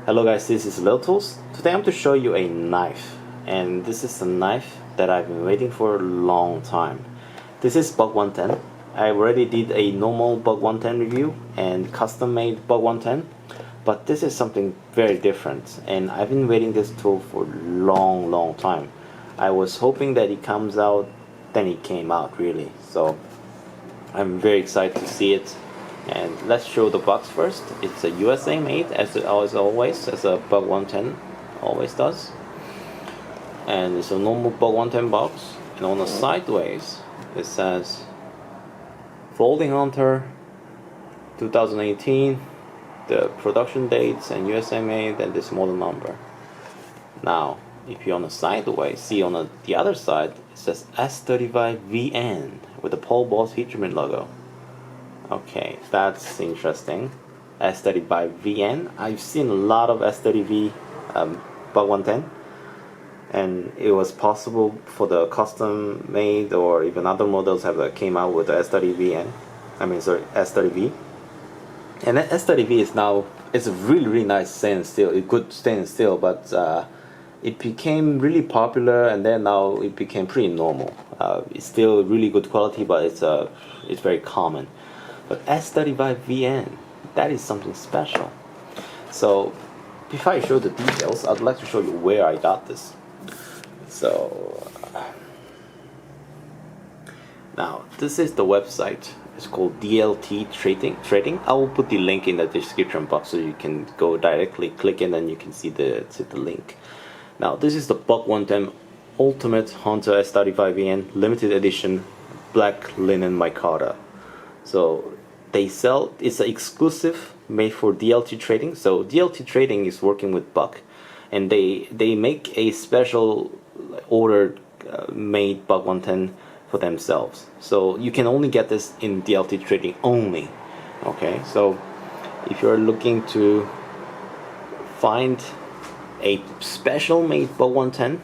Hello guys, this is Little Tools. Today I'm to show you a knife, and this is a knife that I've been waiting for a long time. This is Bug 110. I already did a normal Bug 110 review and custom made Bug 110, but this is something very different, and I've been waiting this tool for a long time. I was hoping that it comes out, then it came out really, so I'm very excited to see it. And let's show the box first. It's a USA made, as always, as a Bug 110 always does. And it's a normal Bug 110 box. And on the sideways, it says Folding Hunter 2018, the production dates, and USA made, and this model number. Now, if you're on the sideways, see on the other side, it says S35VN with the pole boss featurement logo. Okay, that's interesting. S35VN. I've seen a lot of S30V Bug 110, and it was possible for the custom made or even other models came out with the S30VN. S30V. And that S30V is now, it's a really nice stainless steel. It could stainless steel, but it became really popular, and then now it became pretty normal. It's still really good quality, but it's very common. But S35VN, that is something special. So before I show the details, I'd like to show you where I got this. So now this is the website. It's called DLT Trading. I will put the link in the description box so you can go directly click in and you can see the link. Now this is the Bug 110 Ultimate Hunter S35VN Limited Edition Black Linen Micarta. So they sell, it's an exclusive made for DLT Trading. So DLT Trading is working with Bug, and they make a special ordered made Bug 110 for themselves. So you can only get this in DLT Trading only. Okay, so if you're looking to find a special made Bug 110,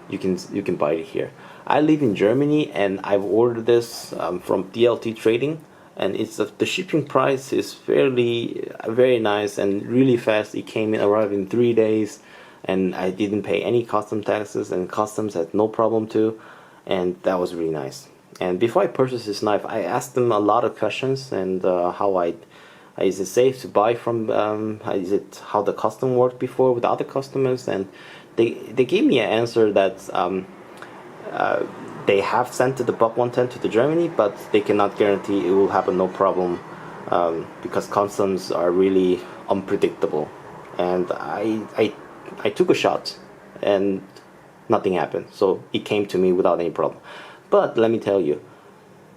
you can buy it here. I live in Germany, and I've ordered this from DLT Trading, and the shipping price is very nice and really fast. It arrived in 3 days, and I didn't pay any custom taxes, and customs had no problem too, and that was really nice. And before I purchased this knife, I asked them a lot of questions, and is it safe to buy from, how the custom worked before with other customers, and they gave me an answer that they have sent the Bug 110 to Germany, but they cannot guarantee it will happen no problem, because customs are really unpredictable. And I took a shot and nothing happened, so it came to me without any problem. But let me tell you,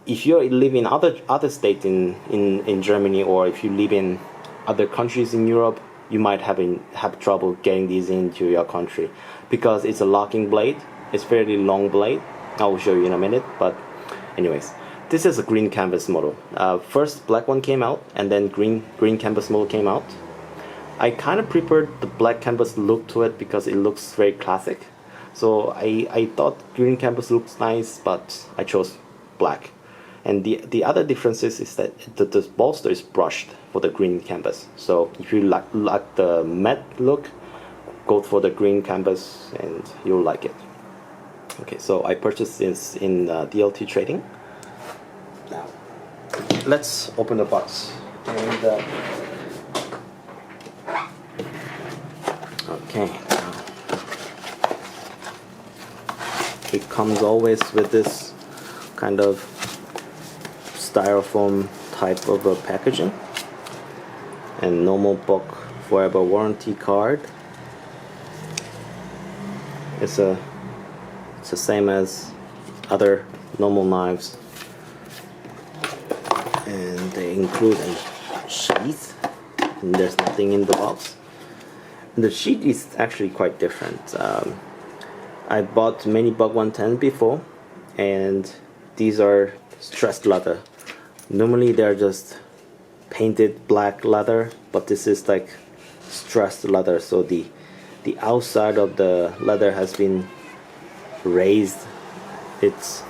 if you live in other states in Germany, or if you live in other countries in Europe, you might have trouble getting these into your country, because it's a locking blade. It's fairly long blade. I will show you in a minute, but anyways, this is a green canvas model. First black one came out, and then green canvas model came out. I kind of preferred the black canvas look to it because it looks very classic. So I thought green canvas looks nice, but I chose black. And the other differences is that the bolster is brushed for the green canvas. So if you like the matte look, go for the green canvas and you'll like it. Okay, so I purchased this in DLT Trading. Now, let's open the box. And okay, it comes always with this kind of styrofoam type of packaging, and normal Bug forever warranty card. It's the same as other normal knives, and they include a sheath, and there's nothing in the box. The sheath is actually quite different. I bought many Bug 110 before, and these are stressed leather. Normally they're just painted black leather, but this is like stressed leather, so the outside of the leather has been raised its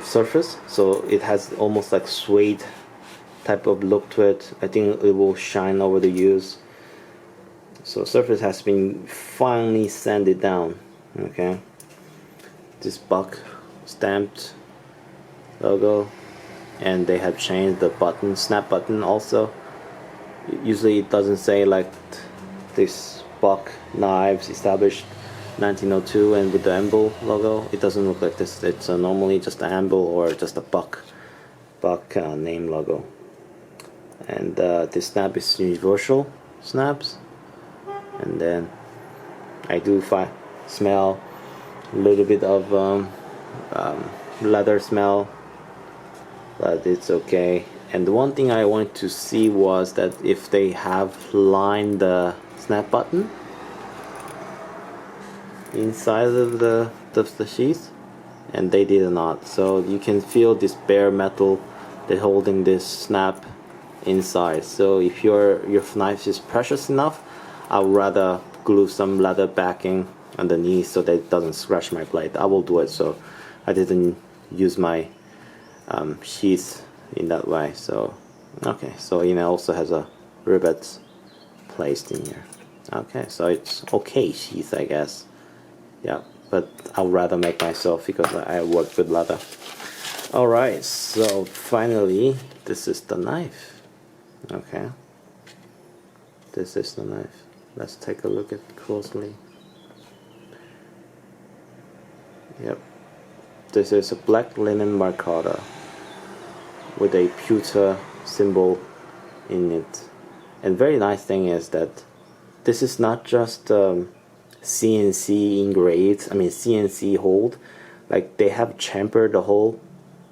surface, so it has almost like suede type of look to it. I think it will shine over the use. So surface has been finally sanded down. Okay, this buck stamped logo, and they have changed the button, snap button also. Usually it doesn't say like this buck knives established 1902 and with the Amble logo. It doesn't look like this. It's normally just an Amble or just a buck name logo. And this snap is universal snaps. And then I do smell a little bit of leather smell, but it's okay. And the one thing I wanted to see was that if they have lined the snap button inside of the sheath, and they did not. So you can feel this bare metal that's holding this snap inside. So if your knife is precious enough, I would rather glue some leather backing underneath so that it doesn't scratch my blade. I will do it, so I didn't use my sheath in that way. So okay, so it also has a rivet placed in here. Okay, so it's okay sheath, I guess. Yeah, but I'll rather make myself because I work with leather. Alright, so finally this is the knife. Okay, this is the knife. Let's take a look at it closely. Yep, this is a black linen Micarta with a pewter symbol in it. And very nice thing is that this is not just CNC engraved, CNC hold. Like they have chamfered the hole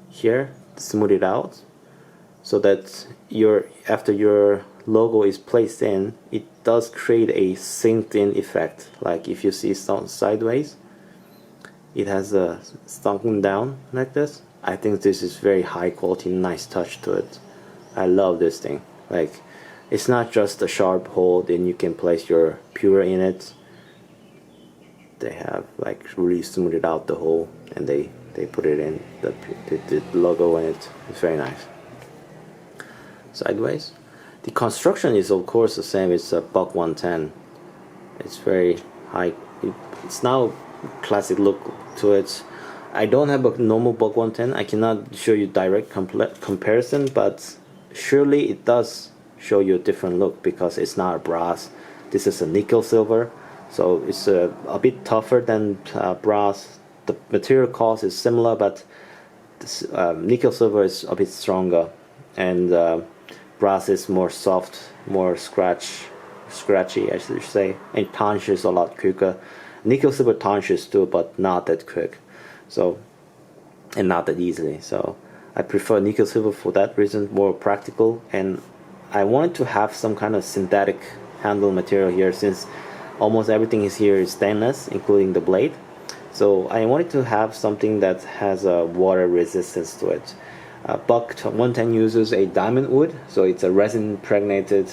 here to smooth it out, so that after your logo is placed in, it does create a synced in effect. Like if you see sideways, it has a sunken down like this. I think this is very high quality, nice touch to it. I love this thing. Like it's not just a sharp hole, then you can place your pewter in it. They have like really smoothed out the hole, and they put it in the logo in it. It's very nice. Sideways, the construction is of course the same. It's a buck 110. It's very high. It's now classic look to it. I don't have a normal buck 110. I cannot show you direct comparison, but surely it does show you a different look because it's not a brass. This is a nickel silver, so it's a bit tougher than brass. The material cost is similar, but this, nickel silver is a bit stronger, and brass is more soft, more scratchy I should say, and tarnishes a lot quicker. Nickel silver tarnishes too, but not that quick, so, and not that easily. So I prefer nickel silver for that reason, more practical. And I wanted to have some kind of synthetic handle material here, since almost everything is here is stainless, including the blade. So I wanted to have something that has a water resistance to it. Buck 110 uses a diamond wood, so it's a resin impregnated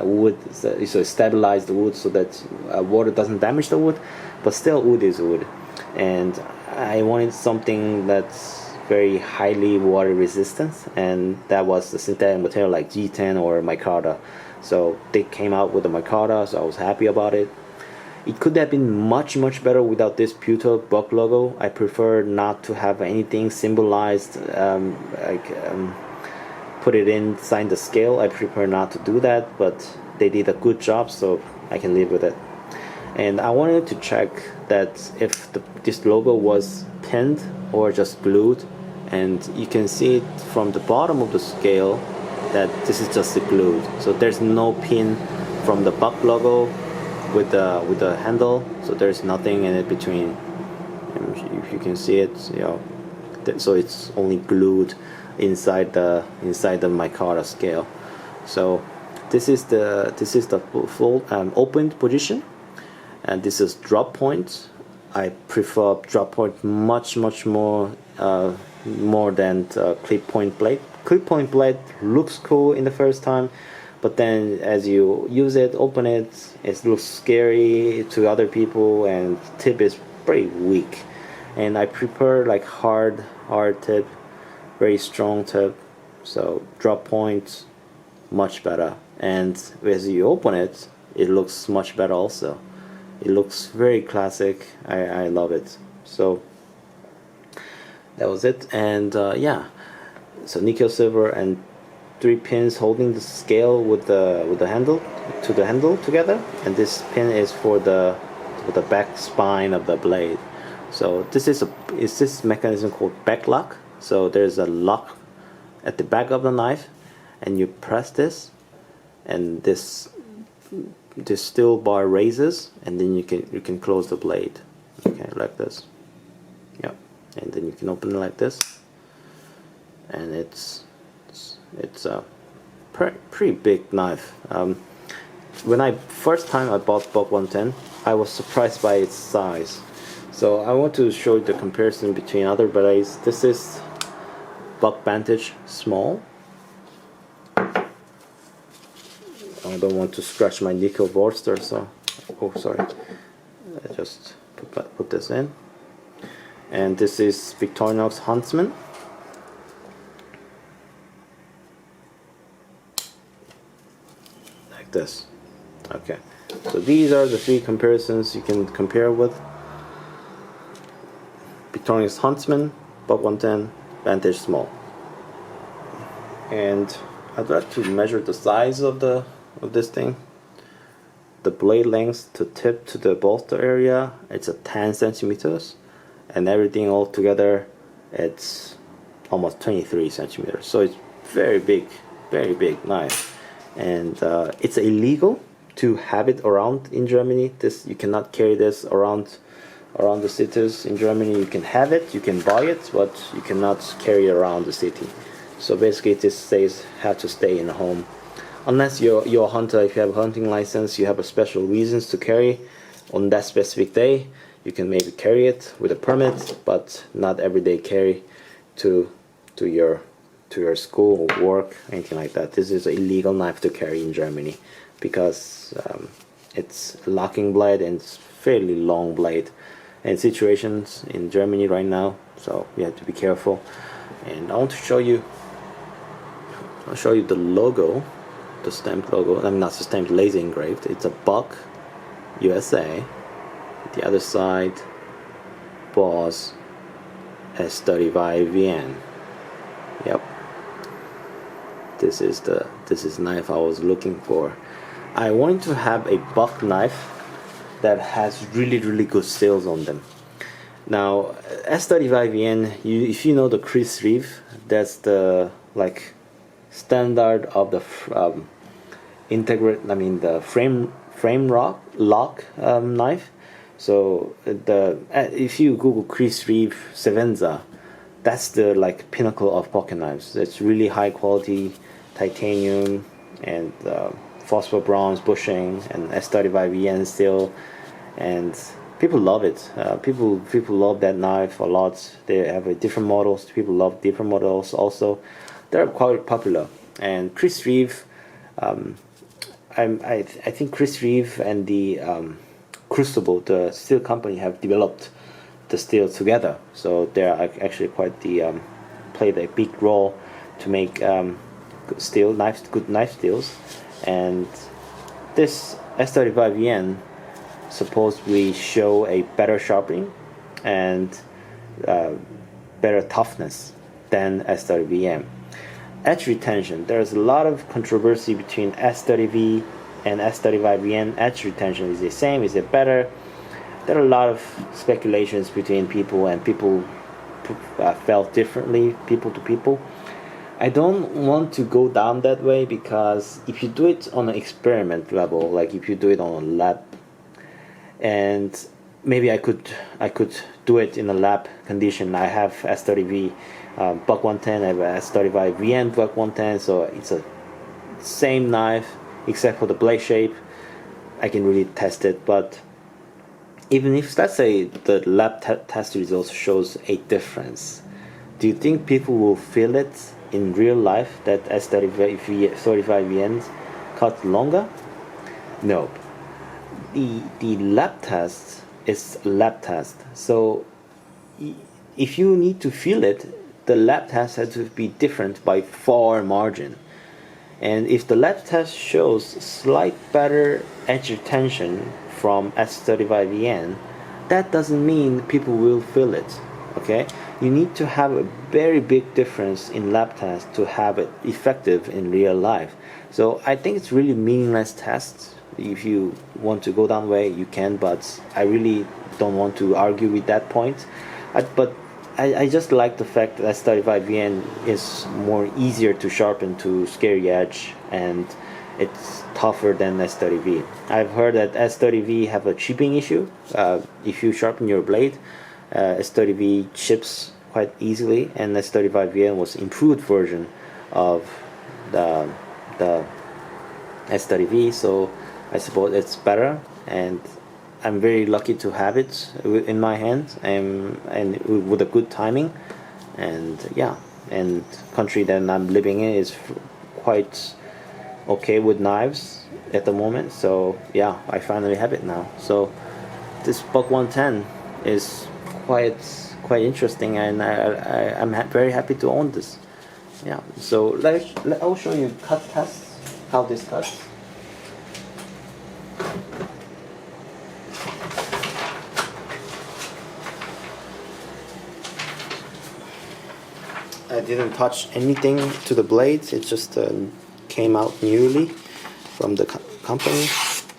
wood. It's a stabilized wood so that water doesn't damage the wood, but still wood is wood. And I wanted something that's very highly water resistant, and that was the synthetic material like G10 or Micarta. So they came out with the Micarta, so I was happy about it. It could have been much better without this pewter buck logo. I prefer not to have anything symbolized, put it inside the scale. I prefer not to do that, but they did a good job, so I can live with it. And I wanted to check that if this logo was pinned or just glued, and you can see it from the bottom of the scale that this is just glued. So there's no pin from the buck logo with the handle, so there's nothing in it between. If you can see it, so it's only glued inside the Micarta scale. So this is the full opened position, and this is drop point. I prefer drop point much more than clip point blade. Clip point blade looks cool in the first time, but then as you use it, open it, it looks scary to other people, and tip is pretty weak. And I prefer like hard tip, very strong tip. So drop point much better, and as you open it, it looks much better also. It looks very classic. I love it. So that was it. And yeah, so nickel silver and 3 pins holding the scale with the handle together, and this pin is for the back spine of the blade. So this is this mechanism called back lock. So there's a lock at the back of the knife, and you press this, and this steel bar raises, and then you can close the blade. Okay, like this. Yeah, and then you can open it like this, and it's a pretty big knife. When first time I bought Buck 110, I was surprised by its size. So I want to show you the comparison between other blades. This is Buck Vantage Small. I don't want to scratch my nickel bolster, so oh sorry. I just put this in. And this is Victorinox Huntsman. Like this. Okay. So these are the 3 comparisons you can compare with. Victorinox Huntsman, Buck 110, Vantage Small. And I'd like to measure the size of this thing. The blade length to tip to the bolster area, it's a 10 centimeters, and everything all together, it's almost 23 centimeters. So it's very big knife, and it's illegal to have it around in Germany. You cannot carry this around the cities in Germany. You can have it, you can buy it, but you cannot carry it around the city. So basically, this says have to stay in the home. Unless you're a hunter, if you have a hunting license, you have a special reasons to carry on that specific day, you can maybe carry it with a permit, but not everyday carry to your school or work, anything like that. This is an illegal knife to carry in Germany because it's a locking blade and it's fairly long blade. And situations in Germany right now, so you have to be careful. And I want to show you. I'll show you the logo, the stamped logo. I mean, not the stamped, laser engraved. It's a Buck USA. The other side, Boss S35VN. Yep. This is knife I was looking for. I wanted to have a Buck knife that has really good seals on them. Now S35VN, if you know the crease sleeve, that's the like standard of the the frame lock knife. So if you Google crease sleeve Sevenza, that's the like pinnacle of pocket knives. It's really high quality titanium and phosphor bronze bushing and S35VN steel, and people love it. People love that knife a lot. They have different models. People love different models also. They're quite popular. And Chris Reeve, I think Chris Reeve and the Crucible, the steel company, have developed the steel together. So they're actually quite played a big role to make good knife steels. And this S35VN supposedly show a better sharpening and better toughness than S30VN. Edge retention, there's a lot of controversy between S30V and S35VN. Edge retention, is the same, is it better? There are a lot of speculations between people, and people felt differently, people to people. I don't want to go down that way, because if you do it on an experiment level, like if you do it on a lab, and maybe I could do it in a lab condition. I have S30V Buck 110, I have S35VN Buck 110, so it's a same knife except for the blade shape. I can really test it, but even if, let's say, the lab test results shows a difference, do you think people will feel it in real life that S35VNs cut longer? No. The lab test is a lab test, so if you need to feel it, the lab test has to be different by far margin. And if the lab test shows slight better edge retention from S35VN, that doesn't mean people will feel it. Okay, you need to have a very big difference in lab test to have it effective in real life. So I think it's really meaningless test. If you want to go that way, you can, but I really don't want to argue with that point. I just like the fact that S35VN is more easier to sharpen to scary edge, and it's tougher than S30V. I've heard that S30V have a chipping issue. If you sharpen your blade, S30V chips quite easily, and S35VN was improved version of the S30V, so I suppose it's better, and I'm very lucky to have it in my hands, and with a good timing. And yeah, and country that I'm living in is quite okay with knives at the moment, so yeah, I finally have it now. So this Buck 110 is quite interesting, and I'm very happy to own this. Yeah, so I'll show you cut tests, how this cuts. I didn't touch anything to the blades, it just came out newly from the company,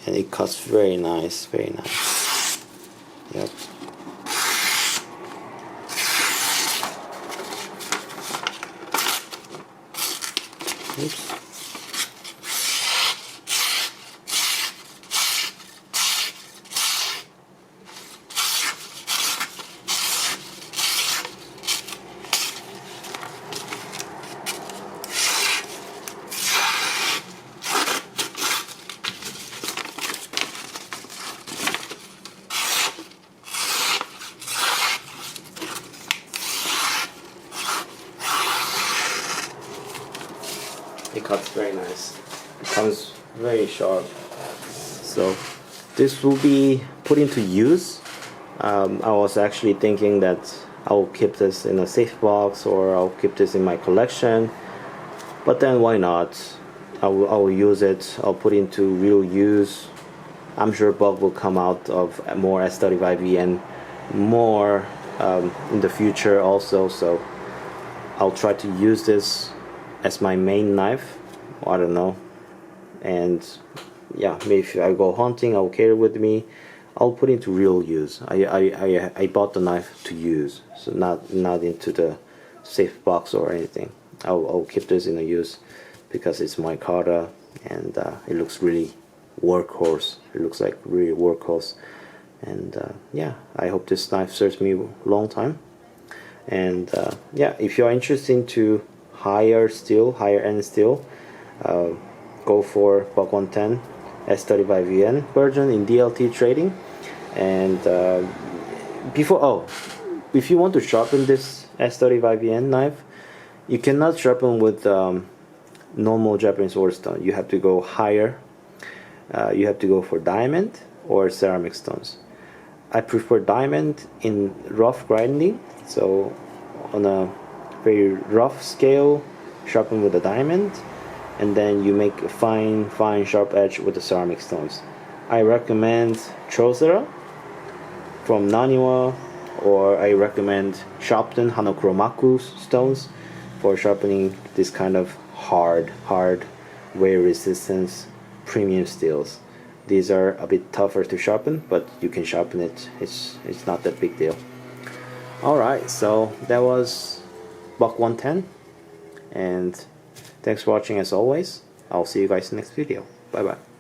and it cuts very nice, very nice. Yep. Oops. It cuts very nice. It comes very sharp. So this will be put into use. I was actually thinking that I'll keep this in a safe box, or I'll keep this in my collection. But then why not? I will use it. I'll put it into real use. I'm sure Buck will come out of more S35V and more in the future also. So I'll try to use this as my main knife. I don't know, and yeah, maybe if I go hunting, I'll carry it with me. I'll put it into real use. I bought the knife to use, so not into the safe box or anything. I'll keep this in the use because it's Micarta, and it looks really workhorse. It looks like really workhorse, and yeah, I hope this knife serves me a long time. And yeah, if you're interested into higher end steel, go for Buck 110 S35VN version in DLT Trading. And if you want to sharpen this S35VN knife, you cannot sharpen with normal Japanese sword stone. You have to go higher. You have to go for diamond or ceramic stones. I prefer diamond in rough grinding, so on a very rough scale, sharpen with a diamond, and then you make a fine sharp edge with the ceramic stones. I recommend Chosera from Naniwa, or I recommend Sharpton Hanochromaku stones for sharpening this kind of hard wear resistance premium steels. These are a bit tougher to sharpen, but you can sharpen it. It's not that big deal. Alright, so that was Buck 110, and thanks for watching as always. I'll see you guys in the next video. Bye bye.